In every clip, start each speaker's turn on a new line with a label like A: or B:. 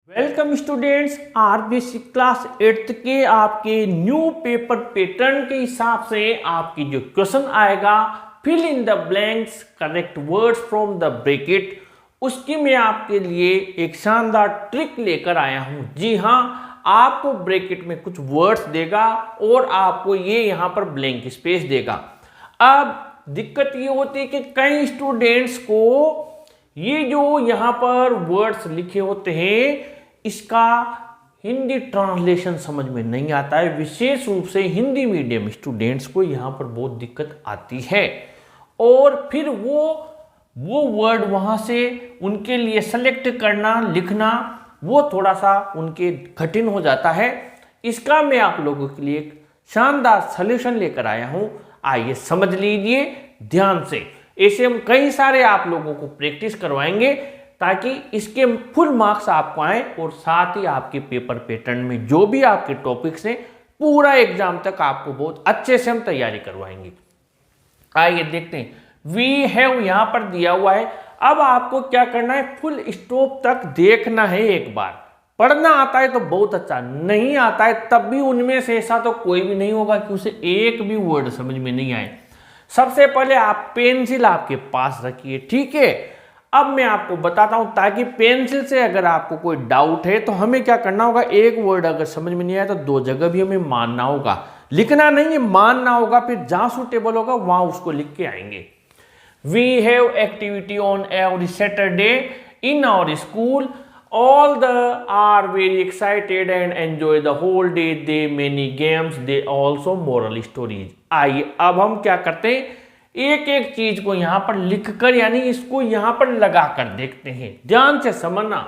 A: Welcome students, RBC class 8th के आपके new paper pattern के हिसाब से आपकी जो क्वेश्चन आएगा fill in the blanks correct words from the bracket, उसकी मैं आपके लिए एक शानदार ट्रिक लेकर आया हूं। जी हां, आपको ब्रैकेट में कुछ वर्ड्स देगा और आपको ये यहां पर ब्लैंक स्पेस देगा। अब दिक्कत ये होती है कि कई स्टूडेंट्स को ये जो यहां पर वर्ड्स लिखे होते हैं इसका हिंदी ट्रांसलेशन समझ में नहीं आता है। विशेष रूप से हिंदी मीडियम स्टूडेंट्स को यहाँ पर बहुत दिक्कत आती है और फिर वो वर्ड वहाँ से उनके लिए सेलेक्ट करना, लिखना वो थोड़ा सा उनके कठिन हो जाता है। इसका मैं आप लोगों के लिए एक शानदार सलूशन लेकर आया हूँ, आइए समझ लीजिए ध्यान से। ऐसे हम कई सारे आप लोगों को प्रैक्टिस करवाएंगे ताकि इसके फुल मार्क्स आपको आए और साथ ही आपके पेपर पैटर्न में जो भी आपके टॉपिक्स हैं पूरा एग्जाम तक आपको बहुत अच्छे से हम तैयारी करवाएंगे। आइए देखते हैं। वी हैव यहां पर दिया हुआ है। अब आपको क्या करना है, फुल स्टॉप तक देखना है। एक बार पढ़ना आता है तो बहुत अच्छा, नहीं आता है तब भी उनमें से ऐसा तो कोई भी नहीं होगा कि उसे एक भी वर्ड समझ में नहीं आए। सबसे पहले आप पेंसिल आपके पास रखिए, ठीक है। अब मैं आपको बताता हूं ताकि पेंसिल से अगर आपको कोई डाउट है तो हमें क्या करना होगा, एक वर्ड अगर समझ में नहीं आया तो दो जगह भी हमें मानना होगा, लिखना नहीं है, मानना होगा। फिर जहां सुटेबल होगा वहां उसको लिख के आएंगे। We have activity on every Saturday in our school, all the are very excited and enjoy the whole day, they many games, they also moral stories. आइए अब हम क्या करते हैं, एक एक चीज को यहां पर लिखकर यानी इसको यहां पर लगाकर देखते हैं। ध्यान से समझना।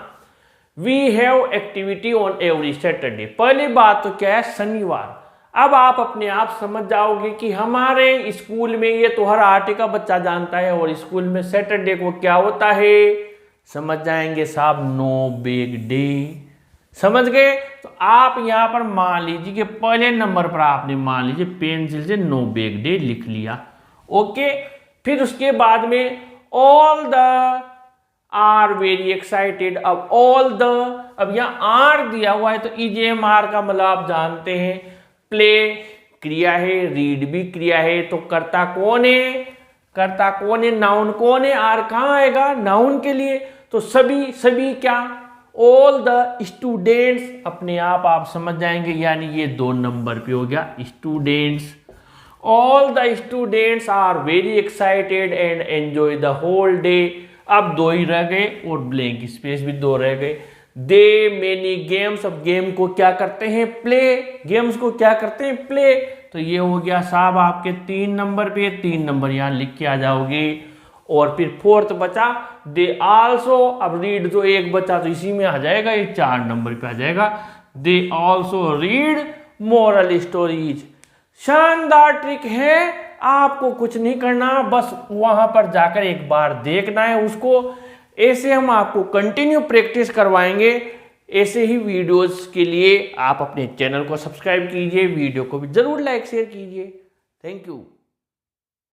A: We have activity on every Saturday, पहली बात तो क्या है, शनिवार। अब आप अपने आप समझ जाओगे कि हमारे स्कूल में ये तो हर आर्टे का बच्चा जानता है और स्कूल में सैटरडे को क्या होता है, समझ जाएंगे साहब, नो बैग डे। समझ गए? तो आप यहां पर मान लीजिए कि पहले नंबर पर आपने मान लीजिए पेंसिल से नो बैग डे लिख लिया, ओके। फिर उसके बाद में all the are very excited. अब ऑल द, अब यहां आर दिया हुआ है तो ईजेएम आर का मतलब आप जानते हैं, प्ले क्रिया है, रीड भी क्रिया है, तो कर्ता कौन है, कर्ता कौन है, नाउन कौन है, आर कहां आएगा, नाउन के लिए। तो सभी क्या, ऑल द स्टूडेंट्स, अपने आप समझ जाएंगे, यानी ये 2 नंबर पे हो गया students. All the students are very excited and enjoy the whole day। अब 2 ही रह गए और ब्लैंक स्पेस भी 2 रह गए। They many games, अब गेम को क्या करते हैं, प्ले, गेम्स को क्या करते हैं, प्ले। तो ये हो गया साहब आपके 3 नंबर पे, 3 नंबर यहाँ लिख के आ जाओगे। और फिर 4th बचा दे आल्सो, अब रीड जो एक बचा तो इसी में आ जाएगा, ये 4 नंबर पे आ जाएगा। They also read moral stories. शानदार ट्रिक है, आपको कुछ नहीं करना, बस वहां पर जाकर एक बार देखना है उसको। ऐसे हम आपको कंटिन्यू प्रैक्टिस करवाएंगे। ऐसे ही वीडियोस के लिए आप अपने चैनल को सब्सक्राइब कीजिए, वीडियो को भी जरूर लाइक शेयर कीजिए। Thank you.